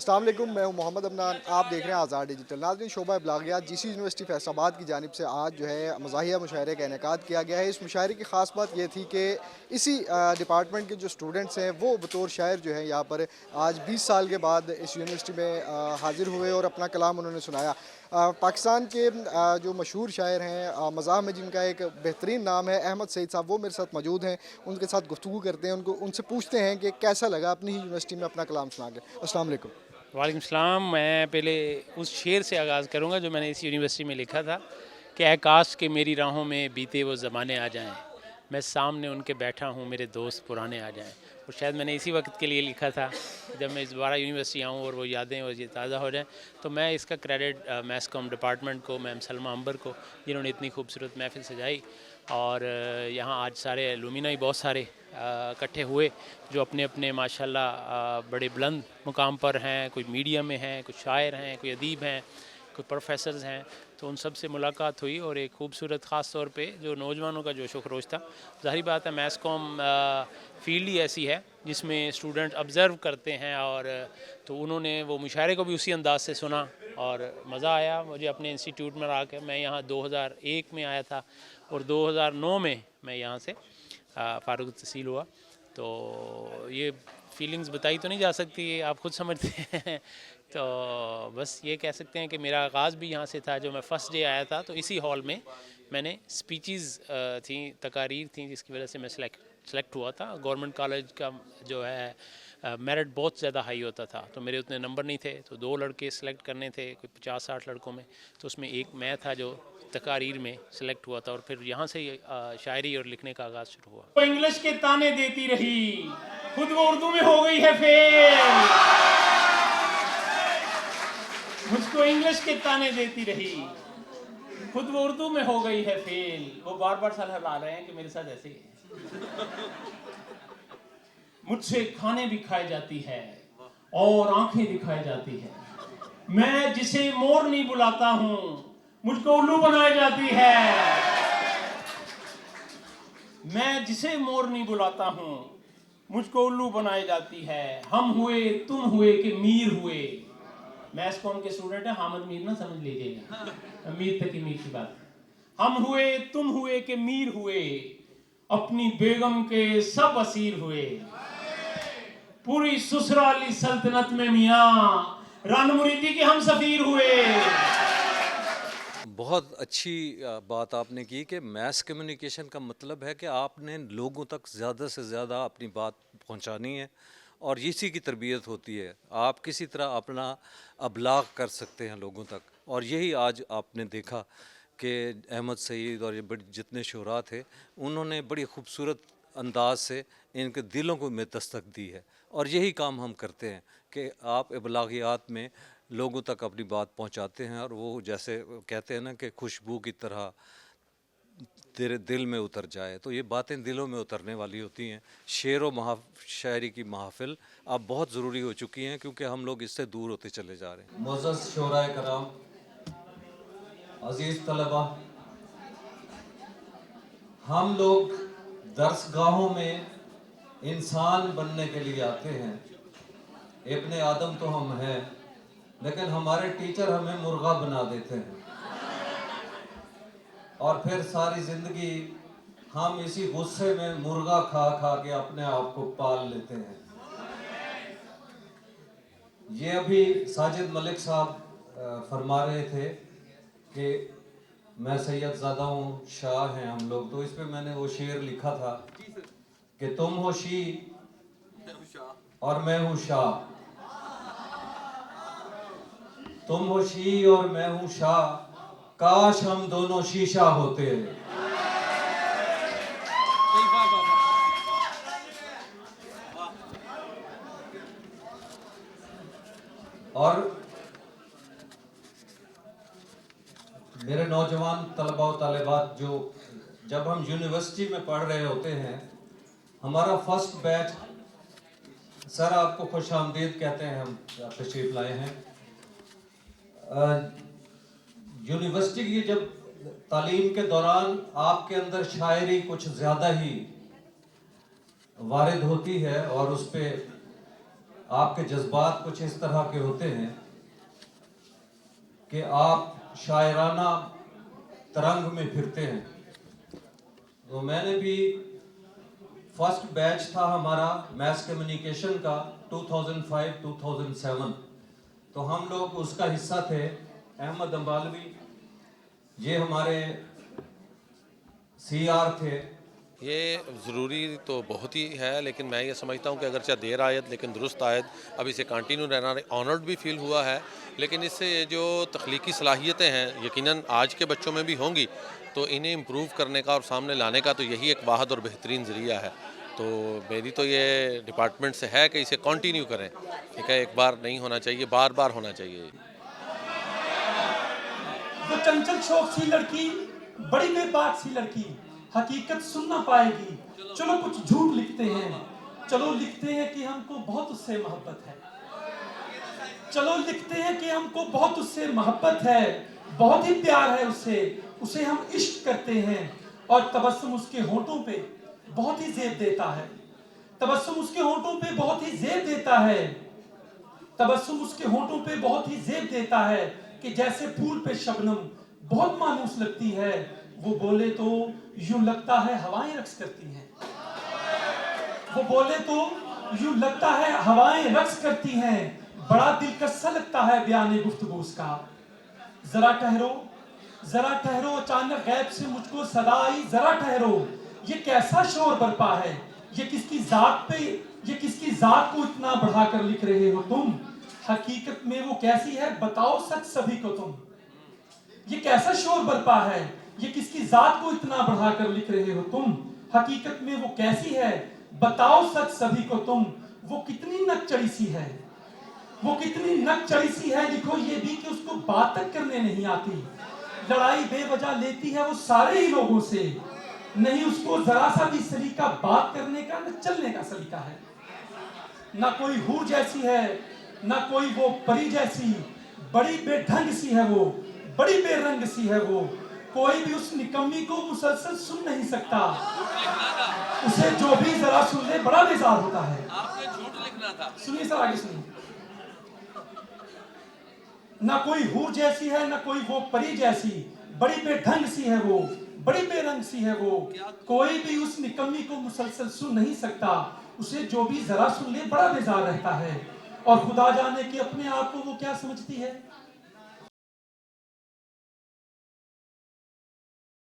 अस्सलाम वालेकुम, मैं हूं मोहम्मद अमनान। आप देख रहे हैं आज़ाद डिजिटल। नाज़रीन, शोबा इब्लागियात जीसी यूनिवर्सिटी फैसलाबाद की जानिब से आज जो है मज़ाहिया मुशायरे का इनेकाद किया गया है। इस मुशायरे की ख़ास बात ये थी कि इसी डिपार्टमेंट के जो स्टूडेंट्स हैं वो बतौर शायर जो है यहाँ पर आज 20 साल के बाद इस यूनिवर्सिटी में हाज़िर हुए और अपना कलाम उन्होंने सुनाया। पाकिस्तान के जो मशहूर शायर हैं, मज़ाह में जिनका एक बेहतरीन नाम है, अहमद सईद साहब, वो मेरे साथ मौजूद हैं। उनके साथ गुफ्तगू करते हैं, उनसे पूछते हैं कि कैसा लगा अपनी ही यूनिवर्सिटी में अपना कलाम सुना के। अस्सलाम वालेकुम। वालेकुम सलाम। मैं पहले उस शेर से आगाज़ करूँगा जो मैंने इस यूनिवर्सिटी में लिखा था कि ऐ काश के मेरी राहों में बीते वो ज़माने आ जाएं, मैं सामने उनके बैठा हूँ मेरे दोस्त पुराने आ जाएं। और शायद मैंने इसी वक्त के लिए लिखा था जब मैं इस दोबारा यूनिवर्सिटी आऊँ और वो यादें और ये ताज़ा हो जाएं। तो मैं इसका क्रेडिट मैस कॉम डिपार्टमेंट को, मैम सलमा अंबर को, जिन्होंने इतनी खूबसूरत महफ़िल सजाई। और यहाँ आज सारे एलुमिनाई बहुत सारे इकट्ठे हुए जो अपने अपने माशाल्लाह बड़े बुलंद मुकाम पर हैं। कोई मीडिया में हैं, कुछ शायर हैं, कोई अदीब हैं, कोई प्रोफेसर्स हैं। तो उन सब से मुलाकात हुई और एक खूबसूरत ख़ास तौर पे जो नौजवानों का जोश व खरोश था। ज़ाहिर बात है मैस कॉम फील्ड ही ऐसी है जिसमें स्टूडेंट ऑब्ज़र्व करते हैं। और तो उन्होंने वो मुशायरे को भी उसी अंदाज से सुना और मज़ा आया मुझे अपने इंस्टीट्यूट में आके। मैं यहाँ 2001 में आया था और 2009 में मैं यहाँ से फ़ारुक़ तहसील हुआ। तो ये फीलिंग्स बताई तो नहीं जा सकती, आप खुद समझते हैं। तो बस ये कह सकते हैं कि मेरा आगाज़ भी यहाँ से था। जो मैं फ़र्स्ट डे आया था तो इसी हॉल में मैंने स्पीचेस थी, तकारीर थी, जिसकी वजह से मैं सेलेक्ट हुआ था। गवर्नमेंट कॉलेज का जो है मेरिट बहुत ज़्यादा हाई होता था, तो मेरे उतने नंबर नहीं थे। तो 2 लड़के सेलेक्ट करने थे कोई 50-60 लड़कों में, तो उसमें एक मैं था जो तकारीर में सेलेक्ट हुआ था। और फिर यहाँ से शायरी और लिखने का आगाज़ शुरू हुआ। वो इंग्लिश के ताने देती रही, खुद वो उर्दू में हो गई है फेल। मुझको इंग्लिश के ताने देती रही, खुद वो उर्दू में हो गई है फेल। वो बार बार सलाह ला रहे हैं कि मेरे साथ ऐसे ही है। मुझसे खाने भी खाई जाती है और आंखें दिखाई जाती है। मैं जिसे मोर नहीं बुलाता हूं, मुझको उल्लू बनाई जाती है। मैं जिसे मोर नहीं बुलाता हूं, मुझको उल्लू बनाई जाती है। हम हुए तुम हुए कि मीर हुए। मैस कॉम के स्टूडेंट है, हामिद मीर ना समझ लीजिएगा, मीर तक की मीर की बात। हम हुए तुम हुए कि मीर हुए, अपनी बेगम के सब असीर हुए। पूरी ससुराली सल्तनत में मियाँ रन मुरीदी के हम सफीर हुए। बहुत अच्छी बात आपने की कि मैस कम्युनिकेशन का मतलब है कि आपने लोगों तक ज़्यादा से ज़्यादा अपनी बात पहुंचानी है और इसी की तरबियत होती है। आप किसी तरह अपना अबलाग कर सकते हैं लोगों तक, और यही आज आपने देखा कि अहमद सईद और ये बड़े जितने शुरा थे, उन्होंने बड़ी खूबसूरत अंदाज से इनके दिलों को में दस्तक दी है। और यही काम हम करते हैं कि आप इबलागियात में लोगों तक अपनी बात पहुंचाते हैं, और वो जैसे कहते हैं ना कि खुशबू की तरह तेरे दिल में उतर जाए, तो ये बातें दिलों में उतरने वाली होती हैं। शेर व शायरी की महफिल अब बहुत ज़रूरी हो चुकी हैं, क्योंकि हम लोग इससे दूर होते चले जा रहे हैं। मुअज़्ज़ज़ शोराए कराम, अज़ीज़ तलबा, हम लोग दर्सगाहों में इंसान बनने के लिए आते हैं। इब्ने आदम तो हम हैं, लेकिन हमारे टीचर हमें मुर्गा बना देते हैं, और फिर सारी ज़िंदगी हम इसी गुस्से में मुर्गा खा खा के अपने आप को पाल लेते हैं। ये अभी साजिद मलिक साहब फरमा रहे थे कि मैं सैयद ज़ादा हूँ, शाह हैं हम लोग, तो इस पे मैंने वो शेर लिखा था कि तुम हो शी और मैं हूँ शाह, तुम हो शी और मैं हूँ शाह, काश हम दोनों शीशा होते। और मेरे नौजवान तलबा व तालिबात, जो जब हम यूनिवर्सिटी में पढ़ रहे होते हैं, हमारा फर्स्ट बैच, सर आपको खुश आमदीद कहते हैं, हम तशरीफ लाए हैं। यूनिवर्सिटी की जब तालीम के दौरान आपके अंदर शायरी कुछ ज़्यादा ही वारिद होती है, और उस पर آپ کے جذبات کچھ اس طرح کے ہوتے ہیں کہ آپ شاعرانہ ترنگ میں پھرتے ہیں. تو میں نے بھی فرسٹ بیچ تھا ہمارا میس کمیونیکیشن کا 2005-2007. تو ہم لوگ اس کا حصہ تھے. احمد امبالوی یہ ہمارے سی آر تھے. یہ ضروری تو بہت ہی ہے، لیکن میں یہ سمجھتا ہوں کہ اگرچہ دیر آیت لیکن درست آیت. اب اسے کنٹینیو رہنا آنرڈ بھی فیل ہوا ہے، لیکن اس سے یہ جو تخلیقی صلاحیتیں ہیں یقیناً آج کے بچوں میں بھی ہوں گی، تو انہیں امپروو کرنے کا اور سامنے لانے کا تو یہی ایک واحد اور بہترین ذریعہ ہے. تو میری تو یہ ڈپارٹمنٹ سے ہے کہ اسے کنٹینیو کریں. ٹھیک ہے، ایک بار نہیں ہونا چاہیے، بار بار ہونا چاہیے. وہ چنچل شوق سی لڑکی، بڑی بے باک سی لڑکی، حقیقت سن نہ پائے گی. چلو کچھ جھوٹ لکھتے ہیں، چلو لکھتے ہیں کہ ہم کو بہت اس سے محبت ہے. چلو لکھتے ہیں کہ ہم کو بہت اس سے محبت ہے، بہت ہی پیار ہے اسے ہم عشق کرتے ہیں. اور تبسم اس کے ہونٹوں پہ بہت ہی زیب دیتا ہے. تبسم اس کے ہونٹوں پہ بہت ہی زیب دیتا ہے. تبسم اس کے ہونٹوں پہ بہت ہی زیب دیتا ہے کہ جیسے پھول پہ شبنم بہت مانوس لگتی ہے. وہ بولے تو یوں لگتا ہے ہوائیں رقص کرتی ہیں. وہ بولے تو یوں لگتا ہے ہوائیں رقص کرتی ہیں. بڑا دلکش سا لگتا ہے بیان گفتگو اس کا. ذرا ٹھہرو اچانک غیب سے مجھ کو صدا آئی. ذرا ٹھہرو، یہ کیسا شور برپا ہے. یہ کس کی ذات کو اتنا بڑھا کر لکھ رہے ہو تم. حقیقت میں وہ کیسی ہے بتاؤ سچ سبھی کو تم. یہ کیسا شور برپا ہے، یہ کس کی ذات کو اتنا بڑھا کر لکھ رہے ہو تم. حقیقت میں وہ کیسی ہے بتاؤ سچ سبھی کو تم. وہ کتنی نک چڑی سی ہے، وہ کتنی نک چڑی سی ہے. لکھو یہ بھی کہ اس کو بات تک کرنے نہیں آتی. لڑائی بے وجہ لیتی ہے وہ سارے ہی لوگوں سے. نہیں اس کو ذرا سا بھی سلیقہ بات کرنے کا، نہ چلنے کا سلیقہ ہے. نہ کوئی حور جیسی ہے، نہ کوئی وہ پری جیسی. بڑی بے ڈھنگ سی ہے وہ، بڑی بے رنگ سی ہے وہ. کوئی بھی اس نکمی کو مسلسل سن نہیں سکتا. اسے جو بھی ذرا سن لے بڑا بیزار ہوتا ہے. سنیے سر آگے سنیے. نہ کوئی حور جیسی ہے، نہ کوئی وہ پری جیسی. بڑی بے ڈھنگ سی ہے وہ، بڑی بے رنگ سی ہے وہ. کوئی بھی اس نکمی کو مسلسل سن نہیں سکتا. اسے جو بھی ذرا سن لے بڑا بیزار رہتا ہے. اور خدا جانے کہ اپنے آپ کو وہ کیا سمجھتی ہے.